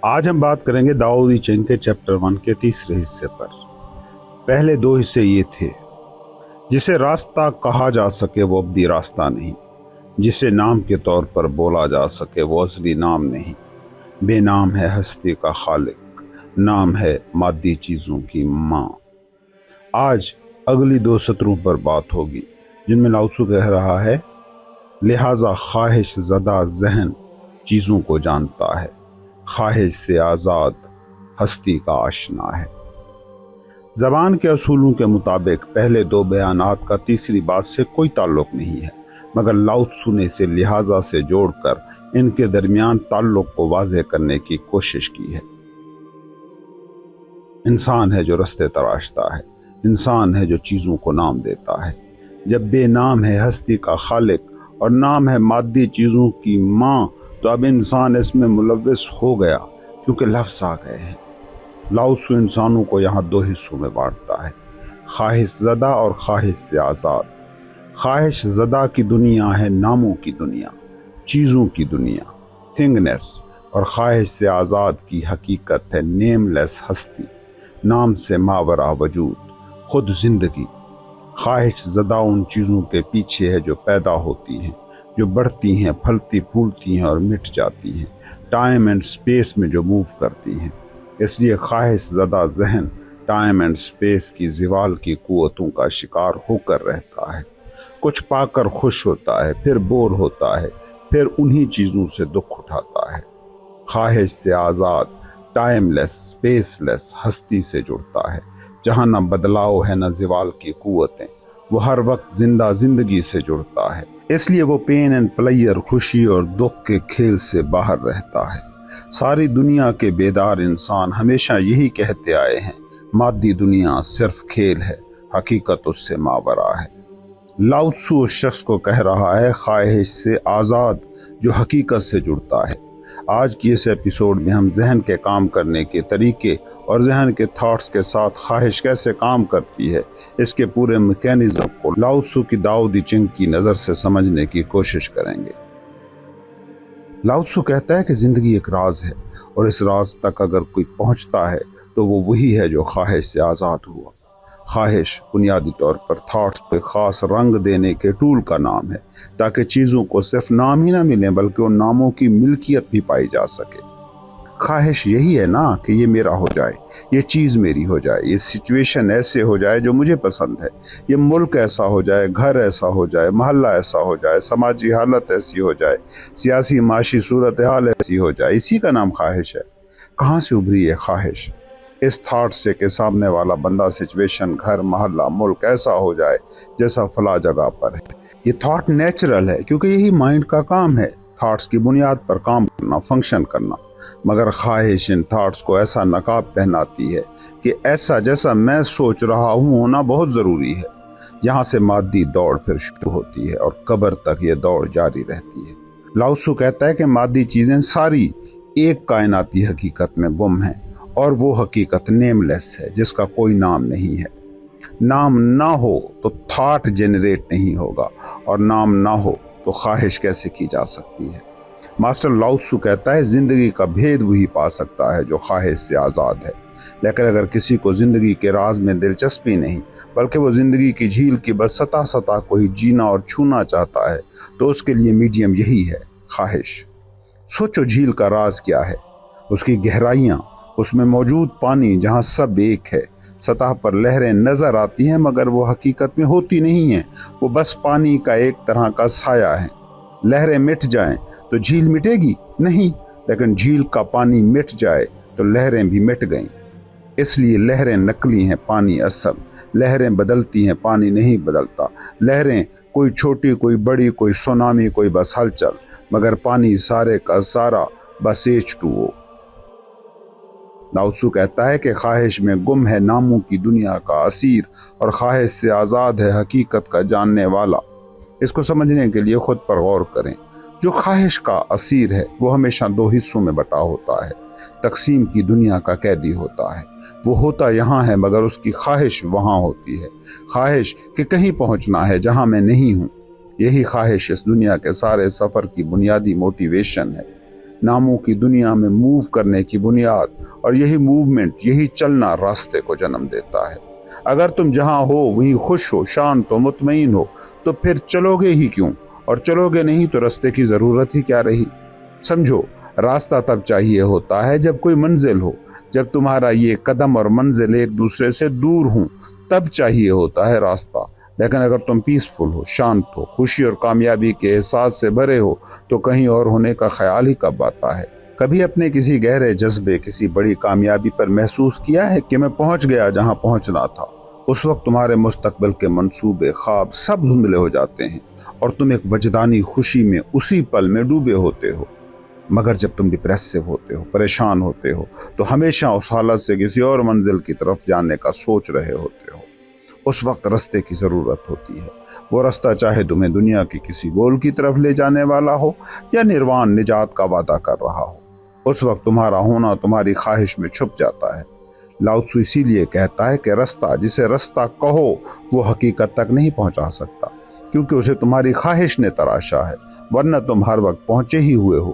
آج ہم بات کریں گے داؤ دی چنگ کے چیپٹر 1 کے تیسرے حصے پر۔ پہلے دو حصے یہ تھے: جسے راستہ کہا جا سکے وہ ابدی راستہ نہیں، جسے نام کے طور پر بولا جا سکے وہ اصلی نام نہیں، بے نام ہے ہستی کا خالق، نام ہے مادی چیزوں کی ماں۔ آج اگلی دو سطروں پر بات ہوگی جن میں لاؤ ژو کہہ رہا ہے، لہٰذا خواہش زدہ ذہن چیزوں کو جانتا ہے، خواہش سے آزاد ہستی کا آشنا ہے۔ زبان کے اصولوں کے مطابق پہلے دو بیانات کا تیسری بات سے کوئی تعلق نہیں ہے، مگر لاؤ ژو نے اسے لہٰذا سے جوڑ کر ان کے درمیان تعلق کو واضح کرنے کی کوشش کی ہے۔ انسان ہے جو رستے تراشتا ہے، انسان ہے جو چیزوں کو نام دیتا ہے۔ جب بے نام ہے ہستی کا خالق اور نام ہے مادی چیزوں کی ماں، تو اب انسان اس میں ملوث ہو گیا کیونکہ لفظ آ گئے ہیں۔ لاؤ ژو انسانوں کو یہاں دو حصوں میں بانٹتا ہے: خواہش زدہ اور خواہش سے آزاد۔ خواہش زدہ کی دنیا ہے ناموں کی دنیا، چیزوں کی دنیا، تھنگنیس، اور خواہش سے آزاد کی حقیقت ہے نیم لیس ہستی، نام سے ماورا وجود، خود زندگی۔ خواہش زدہ ان چیزوں کے پیچھے ہے جو پیدا ہوتی ہیں، جو بڑھتی ہیں، پھلتی پھولتی ہیں اور مٹ جاتی ہیں، ٹائم اینڈ سپیس میں جو موو کرتی ہیں۔ اس لیے خواہش زدہ ذہن ٹائم اینڈ سپیس کی زوال کی قوتوں کا شکار ہو کر رہتا ہے۔ کچھ پا کر خوش ہوتا ہے، پھر بور ہوتا ہے، پھر انہی چیزوں سے دکھ اٹھاتا ہے۔ خواہش سے آزاد ٹائم لیس، سپیس لیس ہستی سے جڑتا ہے، جہاں نہ بدلاؤ ہے نہ زوال کی قوتیں۔ وہ ہر وقت زندہ زندگی سے جڑتا ہے، اس لیے وہ پین اینڈ پلیئر، خوشی اور دکھ کے کھیل سے باہر رہتا ہے۔ ساری دنیا کے بیدار انسان ہمیشہ یہی کہتے آئے ہیں: مادی دنیا صرف کھیل ہے، حقیقت اس سے ماورا ہے۔ لاؤ ژو اس شخص کو کہہ رہا ہے خواہش سے آزاد جو حقیقت سے جڑتا ہے۔ آج کی اس ایپیسوڈ میں ہم ذہن کے کام کرنے کے طریقے اور ذہن کے تھاٹس کے ساتھ خواہش کیسے کام کرتی ہے، اس کے پورے میکینزم کو لاؤ ژو کی داؤ دی چنگ کی نظر سے سمجھنے کی کوشش کریں گے۔ لاؤ ژو کہتا ہے کہ زندگی ایک راز ہے، اور اس راز تک اگر کوئی پہنچتا ہے تو وہ وہی ہے جو خواہش سے آزاد ہوا۔ خواہش بنیادی طور پر تھاٹس پہ خاص رنگ دینے کے ٹول کا نام ہے، تاکہ چیزوں کو صرف نام ہی نہ ملیں بلکہ ان ناموں کی ملکیت بھی پائی جا سکے۔ خواہش یہی ہے نا کہ یہ میرا ہو جائے، یہ چیز میری ہو جائے، یہ سچویشن ایسے ہو جائے جو مجھے پسند ہے، یہ ملک ایسا ہو جائے، گھر ایسا ہو جائے، محلہ ایسا ہو جائے، سماجی حالت ایسی ہو جائے، سیاسی معاشی صورتحال ایسی ہو جائے۔ اسی کا نام خواہش ہے۔ کہاں سے ابھری ہے خواہش؟ اس تھاٹ سے کہ سامنے والا بندہ، سچویشن، گھر، محلہ، ملک ایسا ہو جائے جیسا فلاں جگہ پر ہے۔ یہ تھاٹ نیچرل ہے کیونکہ یہی مائنڈ کا کام ہے، تھاٹس کی بنیاد پر کام کرنا، فنکشن کرنا۔ مگر خواہش ان تھاٹس کو ایسا نقاب پہناتی ہے کہ ایسا جیسا میں سوچ رہا ہوں ہونا بہت ضروری ہے۔ یہاں سے مادی دوڑ پھر شروع ہوتی ہے اور قبر تک یہ دوڑ جاری رہتی ہے۔ لاؤ ژو کہتا ہے کہ مادی چیزیں ساری ایک کائناتی حقیقت میں گم ہیں، اور وہ حقیقت نیم لیس ہے، جس کا کوئی نام نہیں ہے۔ نام نہ ہو تو تھاٹ جنریٹ نہیں ہوگا، اور نام نہ ہو تو خواہش کیسے کی جا سکتی ہے؟ ماسٹر لاؤ ژو کہتا ہے زندگی کا بھید وہی پا سکتا ہے جو خواہش سے آزاد ہے۔ لیکن اگر کسی کو زندگی کے راز میں دلچسپی نہیں بلکہ وہ زندگی کی جھیل کی بس سطح کو ہی جینا اور چھونا چاہتا ہے، تو اس کے لیے میڈیم یہی ہے: خواہش۔ سوچو جھیل کا راز کیا ہے؟ اس کی گہرائیاں، اس میں موجود پانی جہاں سب ایک ہے۔ سطح پر لہریں نظر آتی ہیں مگر وہ حقیقت میں ہوتی نہیں ہیں، وہ بس پانی کا ایک طرح کا سایہ ہے۔ لہریں مٹ جائیں تو جھیل مٹے گی؟ نہیں، لیکن جھیل کا پانی مٹ جائے تو لہریں بھی مٹ گئیں۔ اس لیے لہریں نقلی ہیں، پانی اصل۔ لہریں بدلتی ہیں، پانی نہیں بدلتا۔ لہریں کوئی چھوٹی، کوئی بڑی، کوئی سونامی، کوئی بس ہلچل، مگر پانی سارے کا سارا بس H2O۔ لاؤ ژو کہتا ہے کہ خواہش میں گم ہے ناموں کی دنیا کا اسیر، اور خواہش سے آزاد ہے حقیقت کا جاننے والا۔ اس کو سمجھنے کے لیے خود پر غور کریں۔ جو خواہش کا اسیر ہے وہ ہمیشہ دو حصوں میں بٹا ہوتا ہے، تقسیم کی دنیا کا قیدی ہوتا ہے۔ وہ ہوتا یہاں ہے مگر اس کی خواہش وہاں ہوتی ہے، خواہش کہ کہیں پہنچنا ہے جہاں میں نہیں ہوں۔ یہی خواہش اس دنیا کے سارے سفر کی بنیادی موٹیویشن ہے۔ ناموں کی دنیا میں موو کرنے کی بنیاد اور یہی موومنٹ، یہی چلنا راستے کو جنم دیتا ہے۔ اگر تم جہاں ہو وہیں خوش ہو، شانت ہو، مطمئن ہو تو پھر چلو گے ہی کیوں؟ اور چلو گے نہیں تو راستے کی ضرورت ہی کیا رہی؟ سمجھو، راستہ تب چاہیے ہوتا ہے جب کوئی منزل ہو، جب تمہارا یہ قدم اور منزل ایک دوسرے سے دور ہوں، تب چاہیے ہوتا ہے راستہ۔ لیکن اگر تم پیسفل ہو، شانت ہو، خوشی اور کامیابی کے احساس سے بھرے ہو تو کہیں اور ہونے کا خیال ہی کب آتا ہے؟ کبھی اپنے کسی گہرے جذبے، کسی بڑی کامیابی پر محسوس کیا ہے کہ میں پہنچ گیا جہاں پہنچنا تھا؟ اس وقت تمہارے مستقبل کے منصوبے، خواب سب دھندلے ہو جاتے ہیں اور تم ایک وجدانی خوشی میں اسی پل میں ڈوبے ہوتے ہو۔ مگر جب تم ڈپریسو ہوتے ہو، پریشان ہوتے ہو تو ہمیشہ اس حالت سے کسی اور منزل کی طرف جانے کا سوچ رہے ہوتے ہو۔ اس وقت راستے کی ضرورت ہوتی ہے۔ وہ راستہ چاہے تمہیں دنیا کی کسی گول کی طرف لے جانے والا ہو یا نروان، نجات کا وعدہ کر رہا ہو، اس وقت تمہارا ہونا تمہاری خواہش میں چھپ جاتا ہے۔ لاؤ تسو اسی لیے کہتا ہے کہ راستہ جسے راستہ کہو وہ حقیقت تک نہیں پہنچا سکتا، کیونکہ اسے تمہاری خواہش نے تراشا ہے، ورنہ تم ہر وقت پہنچے ہی ہوئے ہو۔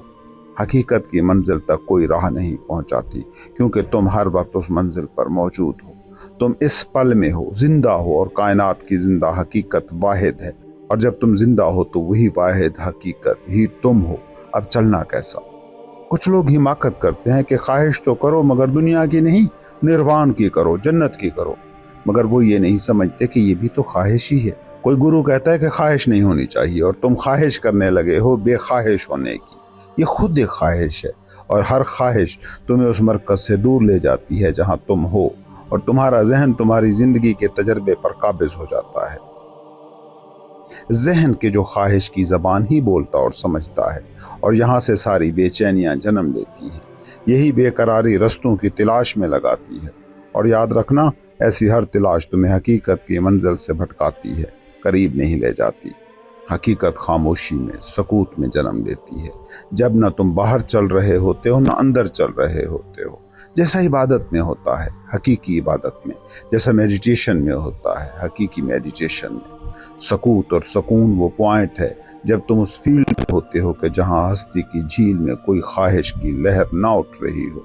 حقیقت کی منزل تک کوئی راہ نہیں پہنچاتی، کیونکہ تم ہر وقت اس منزل پر موجود ہو۔ تم اس پل میں ہو، زندہ ہو، اور کائنات کی زندہ حقیقت واحد ہے، اور جب تم زندہ ہو تو وہی واحد حقیقت ہی تم ہو۔ اب چلنا کیسا؟ کچھ لوگ حماقت کرتے ہیں کہ خواہش تو کرو مگر دنیا کی نہیں، نروان کی کرو، جنت کی کرو، مگر وہ یہ نہیں سمجھتے کہ یہ بھی تو خواہش ہی ہے۔ کوئی گرو کہتا ہے کہ خواہش نہیں ہونی چاہیے اور تم خواہش کرنے لگے ہو بے خواہش ہونے کی۔ یہ خود ایک خواہش ہے، اور ہر خواہش تمہیں اس مرکز سے دور لے جاتی ہے جہاں تم ہو، اور تمہارا ذہن تمہاری زندگی کے تجربے پر قابض ہو جاتا ہے۔ ذہن کے جو خواہش کی زبان ہی بولتا اور سمجھتا ہے، اور یہاں سے ساری بے چینیاں جنم لیتی ہیں۔ یہی بے قراری رستوں کی تلاش میں لگاتی ہے، اور یاد رکھنا، ایسی ہر تلاش تمہیں حقیقت کی منزل سے بھٹکاتی ہے، قریب نہیں لے جاتی۔ حقیقت خاموشی میں، سکوت میں جنم لیتی ہے، جب نہ تم باہر چل رہے ہوتے ہو نہ اندر چل رہے ہوتے ہو۔ جیسا عبادت میں ہوتا ہے، حقیقی عبادت میں، جیسا میڈیٹیشن میں ہوتا ہے، حقیقی میڈیٹیشن میں۔ سکوت اور سکون وہ پوائنٹ ہے جب تم اس فیلڈ میں ہوتے ہو کہ جہاں ہستی کی جھیل میں کوئی خواہش کی لہر نہ اٹھ رہی ہو۔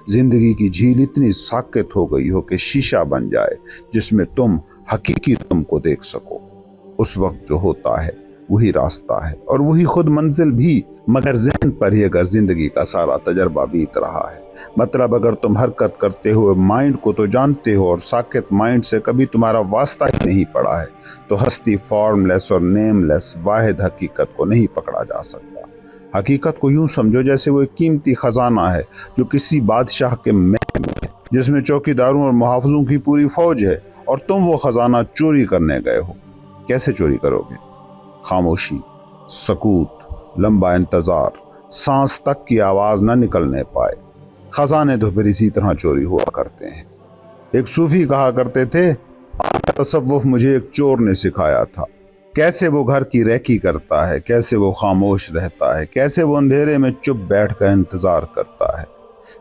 زندگی کی جھیل اتنی ساکت ہو گئی ہو کہ شیشہ بن جائے جس میں تم حقیقی تم کو دیکھ سکو۔ اس وقت جو ہوتا ہے وہی راستہ ہے اور وہی خود منزل بھی، مگر ذہن پر ہی اگر زندگی کا سارا تجربہ بیت رہا ہے۔ مطلب اگر تم حرکت کرتے ہوئے مائنڈ کو تو جانتے ہو اور ساکت مائنڈ سے کبھی تمہارا واسطہ ہی نہیں پڑا ہے، تو ہستی فارم لیس اور نیم لیس واحد حقیقت کو نہیں پکڑا جا سکتا۔ حقیقت کو یوں سمجھو جیسے وہ ایک قیمتی خزانہ ہے جو کسی بادشاہ کے محل میں ہے، جس میں چوکی داروں اور محافظوں کی پوری فوج ہے، اور تم وہ خزانہ چوری کرنے گئے ہو۔ کیسے چوری کرو گے؟ خاموشی، سکوت، لمبا انتظار، سانس تک کی آواز نہ نکلنے پائے۔ خزانے تو پھر اسی طرح چوری ہوا کرتے ہیں۔ ایک صوفی کہا کرتے تھے، تصوف مجھے ایک چور نے سکھایا تھا، کیسے وہ گھر کی ریکی کرتا ہے، کیسے وہ خاموش رہتا ہے، کیسے وہ اندھیرے میں چپ بیٹھ کر انتظار کرتا ہے۔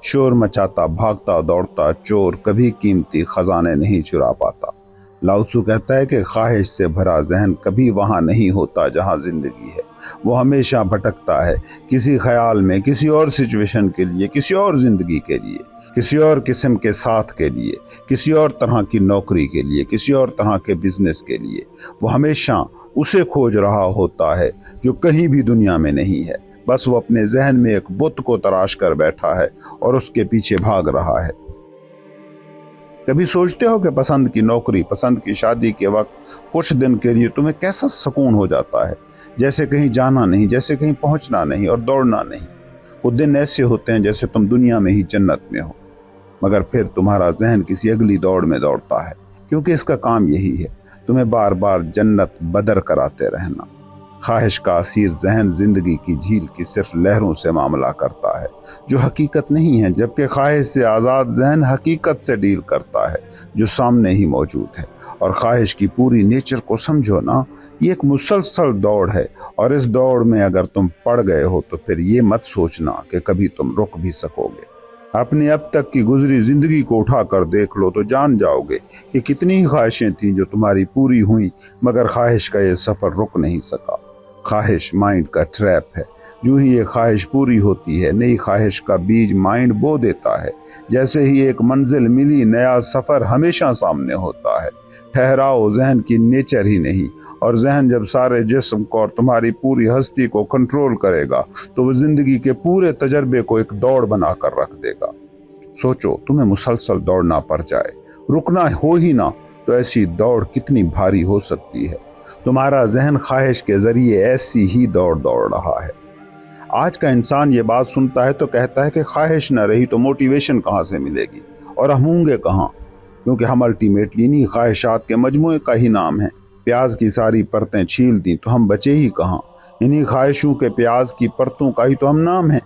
شور مچاتا، بھاگتا دوڑتا چور کبھی قیمتی خزانے نہیں چرا پاتا۔ لاؤ تسو کہتا ہے کہ خواہش سے بھرا ذہن کبھی وہاں نہیں ہوتا جہاں زندگی ہے، وہ ہمیشہ بھٹکتا ہے کسی خیال میں، کسی اور سچویشن کے لیے، کسی اور زندگی کے لیے، کسی اور قسم کے ساتھ کے لیے، کسی اور طرح کی نوکری کے لیے، کسی اور طرح کے بزنس کے لیے۔ وہ ہمیشہ اسے کھوج رہا ہوتا ہے جو کہیں بھی دنیا میں نہیں ہے، بس وہ اپنے ذہن میں ایک بت کو تراش کر بیٹھا ہے اور اس کے پیچھے بھاگ رہا ہے۔ کبھی سوچتے ہو کہ پسند کی نوکری، پسند کی شادی کے وقت کچھ دن کے لیے تمہیں کیسا سکون ہو جاتا ہے، جیسے کہیں جانا نہیں، جیسے کہیں پہنچنا نہیں اور دوڑنا نہیں۔ وہ دن ایسے ہوتے ہیں جیسے تم دنیا میں ہی جنت میں ہو، مگر پھر تمہارا ذہن کسی اگلی دوڑ میں دوڑتا ہے، کیونکہ اس کا کام یہی ہے، تمہیں بار بار جنت بدر کراتے رہنا۔ خواہش کا اسیر ذہن زندگی کی جھیل کی صرف لہروں سے معاملہ کرتا ہے جو حقیقت نہیں ہے، جبکہ خواہش سے آزاد ذہن حقیقت سے ڈیل کرتا ہے جو سامنے ہی موجود ہے۔ اور خواہش کی پوری نیچر کو سمجھو نا، یہ ایک مسلسل دوڑ ہے، اور اس دوڑ میں اگر تم پڑ گئے ہو تو پھر یہ مت سوچنا کہ کبھی تم رک بھی سکو گے۔ اپنی اب تک کی گزری زندگی کو اٹھا کر دیکھ لو تو جان جاؤ گے کہ کتنی خواہشیں تھیں جو تمہاری پوری ہوئیں، مگر خواہش کا یہ سفر رک نہیں سکا۔ خواہش مائنڈ کا ٹریپ ہے۔ جو ہی یہ خواہش پوری ہوتی ہے، نئی خواہش کا بیج مائنڈ بو دیتا ہے۔ جیسے ہی ایک منزل ملی، نیا سفر ہمیشہ سامنے ہوتا ہے۔ ٹھہراؤ ذہن کی نیچر ہی نہیں، اور ذہن جب سارے جسم کو اور تمہاری پوری ہستی کو کنٹرول کرے گا تو وہ زندگی کے پورے تجربے کو ایک دوڑ بنا کر رکھ دے گا۔ سوچو تمہیں مسلسل دوڑنا پڑ جائے، رکنا ہو ہی نہ تو ایسی دوڑ کتنی بھاری ہو سکتی ہے۔ تمہارا ذہن خواہش کے ذریعے ایسی ہی دوڑ رہا ہے۔ آج کا انسان یہ بات سنتا ہے تو کہتا ہے کہ خواہش نہ رہی تو موٹیویشن کہاں سے ملے گی، اور ہم ہوں گے کہاں، کیونکہ ہم الٹیمیٹلی نہیں خواہشات کے مجموعے کا ہی نام ہے۔ پیاز کی ساری پرتیں چھیل دیں تو ہم بچے ہی کہاں، انہی خواہشوں کے پیاز کی پرتوں کا ہی تو ہم نام ہے۔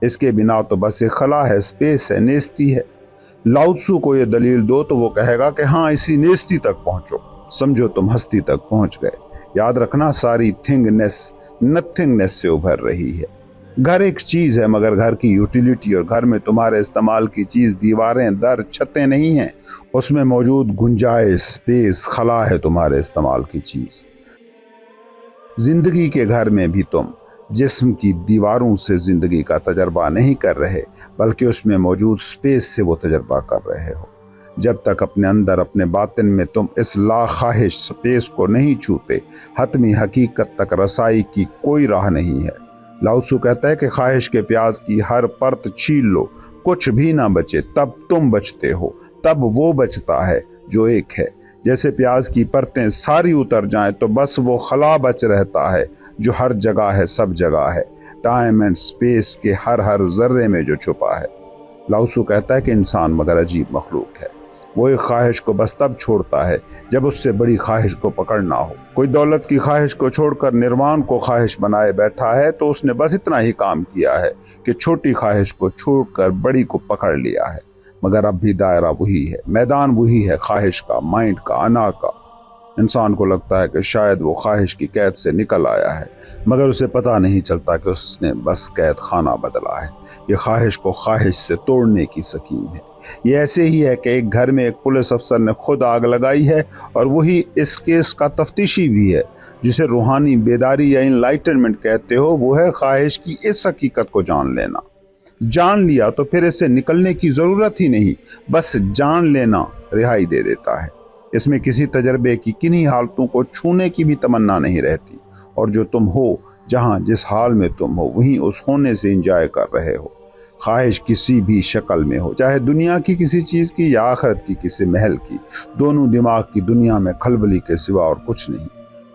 اس کے بنا تو بس ایک خلا ہے، اسپیس ہے، نیستی ہے۔ لاؤ تسو کو یہ دلیل دو تو وہ کہے گا کہ ہاں اسی نیستی تک پہنچو، سمجھو تم ہستی تک پہنچ گئے۔ یاد رکھنا ساری تھنگنیس نتھنگنیس سے ابھر رہی ہے۔ گھر ایک چیز ہے مگر گھر کی یوٹیلیٹی اور گھر میں تمہارے استعمال کی چیز دیواریں، در، چھتیں نہیں ہیں، اس میں موجود گنجائش، اسپیس، خلا ہے تمہارے استعمال کی چیز۔ زندگی کے گھر میں بھی تم جسم کی دیواروں سے زندگی کا تجربہ نہیں کر رہے، بلکہ اس میں موجود اسپیس سے وہ تجربہ کر رہے ہو۔ جب تک اپنے اندر، اپنے باطن میں تم اس لا خواہش اسپیس کو نہیں چھوتے، حتمی حقیقت تک رسائی کی کوئی راہ نہیں ہے۔ لاؤ تسو کہتا ہے کہ خواہش کے پیاز کی ہر پرت چھیل لو، کچھ بھی نہ بچے، تب تم بچتے ہو، تب وہ بچتا ہے جو ایک ہے۔ جیسے پیاز کی پرتیں ساری اتر جائیں تو بس وہ خلا بچ رہتا ہے جو ہر جگہ ہے، سب جگہ ہے، ٹائم اینڈ سپیس کے ہر ذرے میں جو چھپا ہے۔ لاؤ تسو کہتا ہے کہ انسان مگر عجیب مخلوق ہے، وہ ایک خواہش کو بس تب چھوڑتا ہے جب اس سے بڑی خواہش کو پکڑنا ہو۔ کوئی دولت کی خواہش کو چھوڑ کر نروان کو خواہش بنائے بیٹھا ہے تو اس نے بس اتنا ہی کام کیا ہے کہ چھوٹی خواہش کو چھوڑ کر بڑی کو پکڑ لیا ہے، مگر اب بھی دائرہ وہی ہے، میدان وہی ہے، خواہش کا، مائنڈ کا، انا کا۔ انسان کو لگتا ہے کہ شاید وہ خواہش کی قید سے نکل آیا ہے، مگر اسے پتہ نہیں چلتا کہ اس نے بس قید خانہ بدلا ہے۔ یہ خواہش کو خواہش سے توڑنے کی سکیم ہے۔ یہ ایسے ہی ہے کہ ایک گھر میں ایک پولیس افسر نے خود آگ لگائی ہے، اور وہی اس کیس کا تفتیشی بھی ہے۔ جسے روحانی بیداری یا انلائٹنمنٹ کہتے ہو، وہ ہے خواہش کی اس حقیقت کو جان لینا۔ جان لیا تو پھر اس سے نکلنے کی ضرورت ہی نہیں، بس جان لینا رہائی دے دیتا ہے۔ اس میں کسی تجربے کی کنہی حالتوں کو چھونے کی بھی تمنا نہیں رہتی، اور جو تم ہو، جہاں جس حال میں تم ہو، وہیں اس ہونے سے انجوائے کر رہے ہو۔ خواہش کسی بھی شکل میں ہو، چاہے دنیا کی کسی چیز کی یا آخرت کی کسی محل کی، دونوں دماغ کی دنیا میں کھلبلی کے سوا اور کچھ نہیں۔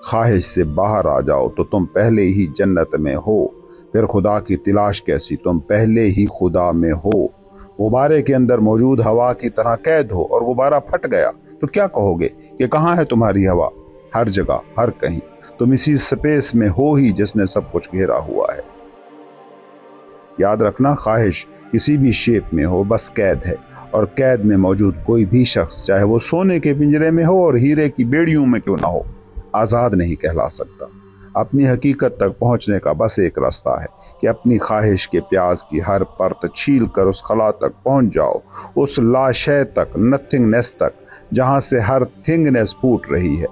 خواہش سے باہر آ جاؤ تو تم پہلے ہی جنت میں ہو، پھر خدا کی تلاش کیسی، تم پہلے ہی خدا میں ہو۔ غبارے کے اندر موجود ہوا کی طرح قید ہو اور غبارہ پھٹ گیا تو کیا کہو گے کہ کہاں ہے تمہاری ہوا؟ ہر جگہ، ہر کہیں، تم اسی سپیس میں ہو ہی جس نے سب کچھ گھیرا ہوا ہے۔ یاد رکھنا خواہش کسی بھی شیپ میں ہو بس قید ہے، اور قید میں موجود کوئی بھی شخص، چاہے وہ سونے کے پنجرے میں ہو اور ہیرے کی بیڑیوں میں کیوں نہ ہو، آزاد نہیں کہلا سکتا۔ اپنی حقیقت تک پہنچنے کا بس ایک راستہ ہے کہ اپنی خواہش کے پیاز کی ہر پرت چھیل کر اس خلا تک پہنچ جاؤ، اس لا شے تک، نتھنگنیس تک، جہاں سے ہر تھنگنیس پھوٹ رہی ہے۔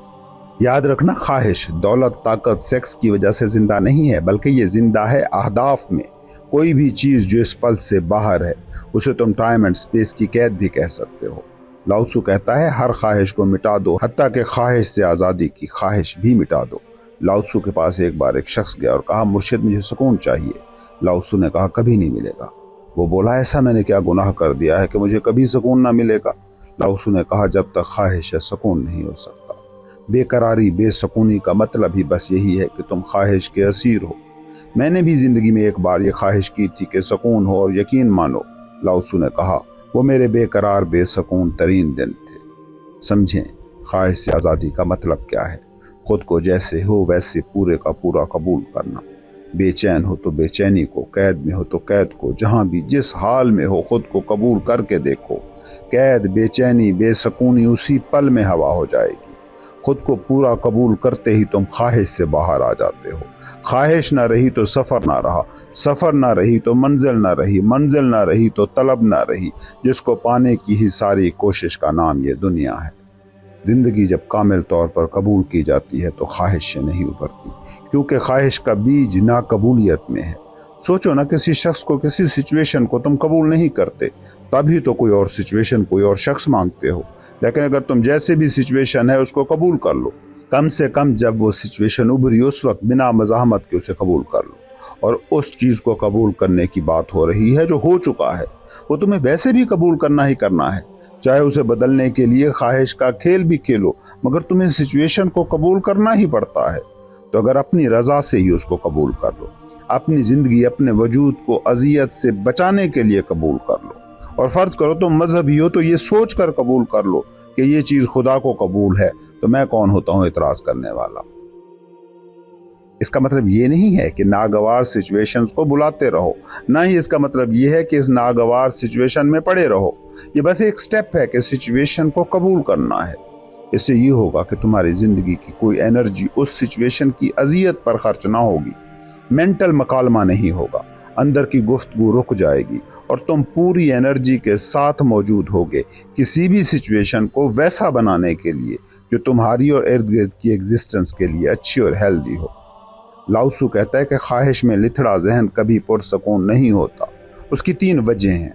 یاد رکھنا خواہش دولت، طاقت، سیکس کی وجہ سے زندہ نہیں ہے، بلکہ یہ زندہ ہے اہداف میں۔ کوئی بھی چیز جو اس پل سے باہر ہے، اسے تم ٹائم اینڈ سپیس کی قید بھی کہہ سکتے ہو۔ لاؤ تسو کہتا ہے ہر خواہش کو مٹا دو، حتیٰ کہ خواہش سے آزادی کی خواہش بھی مٹا دو۔ لاؤ تسو کے پاس ایک بار ایک شخص گیا اور کہا مرشد مجھے سکون چاہیے۔ لاؤ تسو نے کہا کبھی نہیں ملے گا۔ وہ بولا ایسا میں نے کیا گناہ کر دیا ہے کہ مجھے کبھی سکون نہ ملے گا؟ لاؤ تسو نے کہا جب تک خواہش ہے سکون نہیں ہو سکتا۔ بے قراری، بے سکونی کا مطلب ہی بس یہی ہے کہ تم خواہش کے اسیر ہو۔ میں نے بھی زندگی میں ایک بار یہ خواہش کی تھی کہ سکون ہو، اور یقین مانو، لاؤ تسو نے کہا وہ میرے بے قرار، بے سکون ترین دن تھے۔ سمجھیں خواہش سے آزادی کا مطلب کیا ہے؟ خود کو جیسے ہو ویسے پورے کا پورا قبول کرنا۔ بے چین ہو تو بے چینی کو، قید میں ہو تو قید کو، جہاں بھی جس حال میں ہو خود کو قبول کر کے دیکھو۔ قید، بے چینی، بے سکونی اسی پل میں ہوا ہو جائے گی۔ خود کو پورا قبول کرتے ہی تم خواہش سے باہر آ جاتے ہو۔ خواہش نہ رہی تو سفر نہ رہا، سفر نہ رہی تو منزل نہ رہی، منزل نہ رہی تو طلب نہ رہی، جس کو پانے کی ہی ساری کوشش کا نام یہ دنیا ہے۔ زندگی جب کامل طور پر قبول کی جاتی ہے تو خواہش سے نہیں ابھرتی، کیونکہ خواہش کا بیج ناقبولیت میں ہے۔ سوچو نا، کسی شخص کو، کسی سچویشن کو تم قبول نہیں کرتے، تبھی تو کوئی اور سچویشن، کوئی اور شخص مانگتے ہو۔ لیکن اگر تم جیسے بھی سچویشن ہے اس کو قبول کر لو، کم سے کم جب وہ سچویشن ابھری اس وقت بنا مزاحمت کے اسے قبول کر لو، اور اس چیز کو قبول کرنے کی بات ہو رہی ہے جو ہو چکا ہے، وہ تمہیں ویسے بھی قبول کرنا ہی کرنا ہے، چاہے اسے بدلنے کے لیے خواہش کا کھیل بھی کھیلو، مگر تمہیں سچویشن کو قبول کرنا ہی پڑتا ہے۔ تو اگر اپنی رضا سے ہی اس کو قبول کر لو، اپنی زندگی، اپنے وجود کو اذیت سے بچانے کے لیے قبول کر لو، اور فرض کرو تم مذہبی ہو تو یہ سوچ کر قبول کر لو کہ یہ چیز خدا کو قبول ہے، تو میں کون ہوتا ہوں اعتراض کرنے والا۔ اس کا مطلب یہ نہیں ہے کہ ناگوار سچویشنز کو بلاتے رہو، نہ ہی اس کا مطلب یہ ہے کہ اس ناگوار سچویشن میں پڑے رہو۔ یہ بس ایک سٹیپ ہے کہ سچویشن کو قبول کرنا ہے۔ اس سے یہ ہوگا کہ تمہاری زندگی کی کوئی انرجی اس سچویشن کی اذیت پر خرچ نہ ہوگی، مینٹل مکالمہ نہیں ہوگا، اندر کی گفتگو رک جائے گی، اور تم پوری انرجی کے ساتھ موجود ہوگے کسی بھی سچویشن کو ویسا بنانے کے لیے جو تمہاری اور ارد گرد کی ایگزسٹنس کے لیے اچھی اور ہیلدی ہو۔ لاؤسو کہتا ہے کہ خواہش میں لتھڑا ذہن کبھی پرسکون نہیں ہوتا۔ اس کی 3 وجہ ہیں۔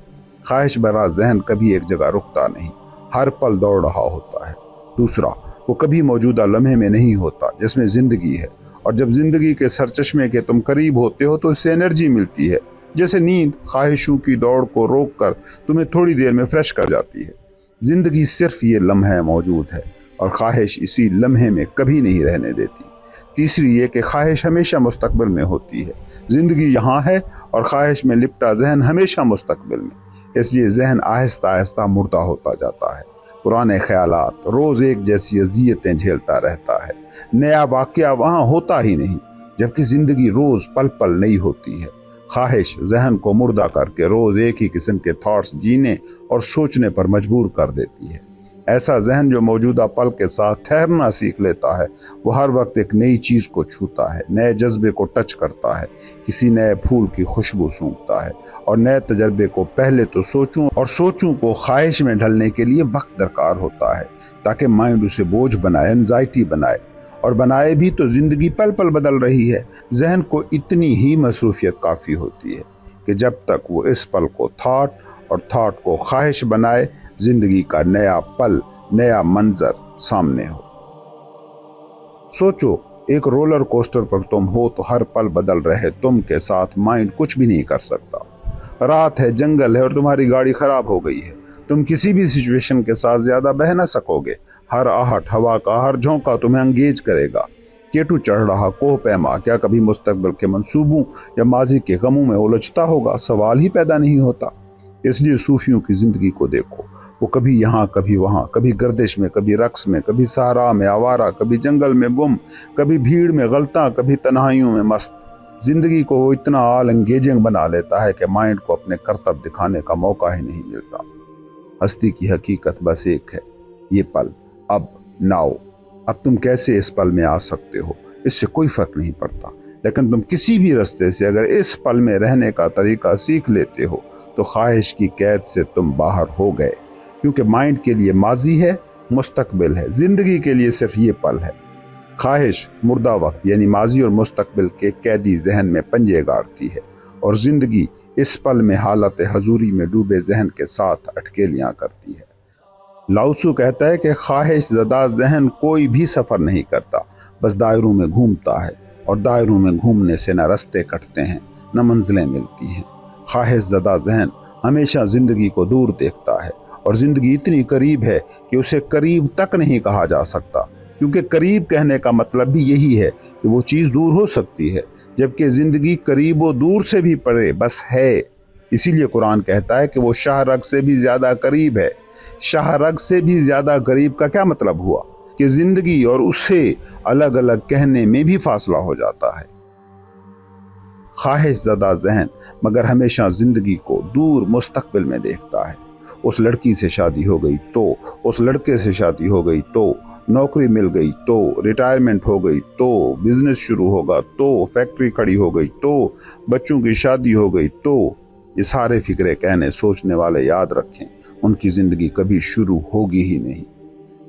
خواہش بھرا ذہن کبھی ایک جگہ رکتا نہیں، ہر پل دوڑ رہا ہوتا ہے۔ دوسرا، وہ کبھی موجودہ لمحے میں نہیں ہوتا جس میں زندگی ہے، اور جب زندگی کے سرچشمے کے تم قریب ہوتے ہو تو اس سے انرجی ملتی ہے، جیسے نیند خواہشوں کی دوڑ کو روک کر تمہیں تھوڑی دیر میں فریش کر جاتی ہے۔ زندگی صرف یہ لمحہ موجود ہے، اور خواہش اسی لمحے میں کبھی نہیں رہنے دیتی۔ تیسری یہ کہ خواہش ہمیشہ مستقبل میں ہوتی ہے، زندگی یہاں ہے اور خواہش میں لپٹا ذہن ہمیشہ مستقبل میں، اس لیے ذہن آہستہ آہستہ مردہ ہوتا جاتا ہے۔ پرانے خیالات، روز ایک جیسی اذیتیں جھیلتا رہتا ہے، نیا واقعہ وہاں ہوتا ہی نہیں، جبکہ زندگی روز پل پل نئی ہوتی ہے۔ خواہش ذہن کو مردہ کر کے روز ایک ہی قسم کے تھاٹس جینے اور سوچنے پر مجبور کر دیتی ہے۔ ایسا ذہن جو موجودہ پل کے ساتھ ٹھہرنا سیکھ لیتا ہے، وہ ہر وقت ایک نئی چیز کو چھوتا ہے، نئے جذبے کو ٹچ کرتا ہے، کسی نئے پھول کی خوشبو سونگھتا ہے، اور نئے تجربے کو پہلے تو سوچوں کو خواہش میں ڈھلنے کے لیے وقت درکار ہوتا ہے، تاکہ مائنڈ اسے بوجھ بنائے، انزائٹی بنائے، اور بنائے بھی تو زندگی پل پل بدل رہی ہے۔ ذہن کو اتنی ہی مصروفیت کافی ہوتی ہے کہ جب تک وہ اس پل کو تھاٹ اور تھاٹ کو خواہش بنائے، زندگی کا نیا پل، نیا منظر سامنے ہو۔ سوچو، ایک رولر کوسٹر پر تم ہو تو ہر پل بدل رہے تم کے ساتھ مائنڈ کچھ بھی نہیں کر سکتا۔ رات ہے، جنگل ہے، اور تمہاری گاڑی خراب ہو گئی ہے، تم کسی بھی سچویشن کے ساتھ زیادہ بہ نہ سکو گے۔ ہر آہٹ ہوا کا، ہر جھونکا تمہیں انگیج کرے گا۔ کیٹو چڑھ رہا کوہ پیما کیا کبھی مستقبل کے منصوبوں یا ماضی کے غموں میں الجھتا ہوگا؟ سوال ہی پیدا نہیں ہوتا۔ اس لیے صوفیوں کی زندگی کو دیکھو، وہ کبھی یہاں کبھی وہاں، کبھی گردش میں، کبھی رقص میں، کبھی صحرا میں آوارہ، کبھی جنگل میں گم، کبھی بھیڑ میں غلطاں، کبھی تنہائیوں میں مست۔ زندگی کو وہ اتنا آل انگیجنگ بنا لیتا ہے کہ مائنڈ کو اپنے کرتب دکھانے کا موقع ہی نہیں ملتا۔ ہستی کی حقیقت بس ایک ہے، یہ پل، اب، ناؤ۔ اب تم کیسے اس پل میں آ سکتے ہو اس سے کوئی فرق نہیں پڑتا، لیکن تم کسی بھی رستے سے اگر اس پل میں رہنے کا طریقہ سیکھ لیتے ہو تو خواہش کی قید سے تم باہر ہو گئے، کیونکہ مائنڈ کے لیے ماضی ہے، مستقبل ہے، زندگی کے لیے صرف یہ پل ہے۔ خواہش مردہ وقت یعنی ماضی اور مستقبل کے قیدی ذہن میں پنجے گاڑتی ہے، اور زندگی اس پل میں حالت حضوری میں ڈوبے ذہن کے ساتھ اٹکیلیاں کرتی ہے۔ لاؤسو کہتا ہے کہ خواہش زدہ ذہن کوئی بھی سفر نہیں کرتا، بس دائروں میں گھومتا ہے، اور دائروں میں گھومنے سے نہ رستے کٹتے ہیں نہ منزلیں ملتی ہیں۔ خواہش زدہ ذہن ہمیشہ زندگی کو دور دیکھتا ہے، اور زندگی اتنی قریب ہے کہ اسے قریب تک نہیں کہا جا سکتا، کیونکہ قریب کہنے کا مطلب بھی یہی ہے کہ وہ چیز دور ہو سکتی ہے، جبکہ زندگی قریب و دور سے بھی پرے بس ہے۔ اسی لیے قرآن کہتا ہے کہ وہ شاہ رگ سے بھی زیادہ قریب ہے۔ شاہ رگ سے بھی زیادہ قریب کا کیا مطلب ہوا؟ کہ زندگی اور اسے الگ الگ کہنے میں بھی فاصلہ ہو جاتا ہے۔ خواہش زدہ ذہن مگر ہمیشہ زندگی کو دور مستقبل میں دیکھتا ہے۔ اس لڑکی سے شادی ہو گئی تو، اس لڑکے سے شادی ہو گئی تو، نوکری مل گئی تو، ریٹائرمنٹ ہو گئی تو، بزنس شروع ہوگا تو، فیکٹری کھڑی ہو گئی تو، بچوں کی شادی ہو گئی تو، یہ سارے فکرے کہنے سوچنے والے یاد رکھیں، ان کی زندگی کبھی شروع ہوگی ہی نہیں۔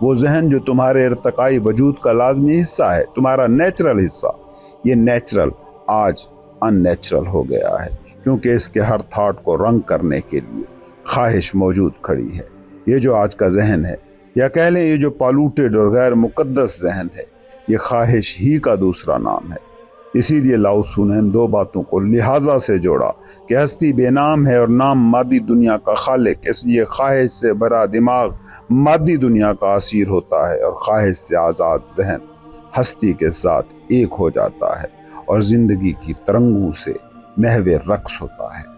وہ ذہن جو تمہارے ارتقائی وجود کا لازمی حصہ ہے، تمہارا نیچرل حصہ، یہ نیچرل آج ان نیچرل ہو گیا ہے، کیونکہ اس کے ہر تھاٹ کو رنگ کرنے کے لیے خواہش موجود کھڑی ہے۔ یہ جو آج کا ذہن ہے، یا کہہ لیں یہ جو پالوٹیڈ اور غیر مقدس ذہن ہے، یہ خواہش ہی کا دوسرا نام ہے۔ اسی لیے لاؤ تzu نے ان دو باتوں کو لہٰذا سے جوڑا کہ ہستی بے نام ہے اور نام مادی دنیا کا خالق، اس لیے خواہش سے بھرا دماغ مادی دنیا کا اسیر ہوتا ہے، اور خواہش سے آزاد ذہن ہستی کے ساتھ ایک ہو جاتا ہے اور زندگی کی ترنگوں سے محو رقص ہوتا ہے۔